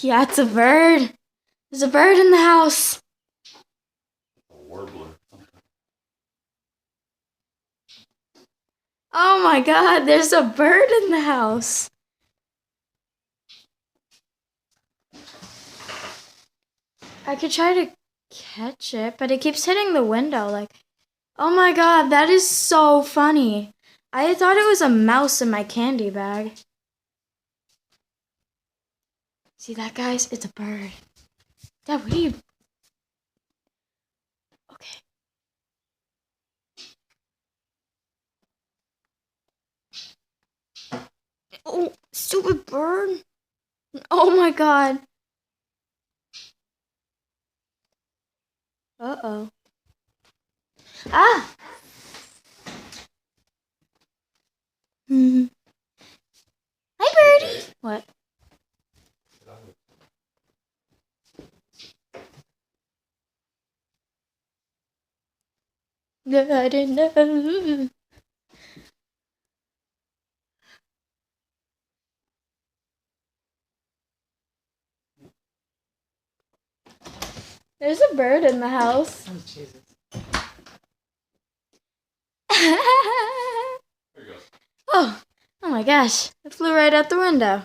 Yeah, it's a bird. There's a bird in the house. A warbler. Oh my god, there's a bird in the house. I could try to catch it, but it keeps hitting the window. Like, oh my god, that is so funny. I thought it was a mouse in my candy bag. See that, guys? It's a bird. Dad, what are you... Okay. Oh, stupid bird. Oh my god. Uh-oh. Ah! Hi, birdie. What? I didn't know. There's a bird in the house. Oh, Jesus. There you go. Oh my gosh. It flew right out the window.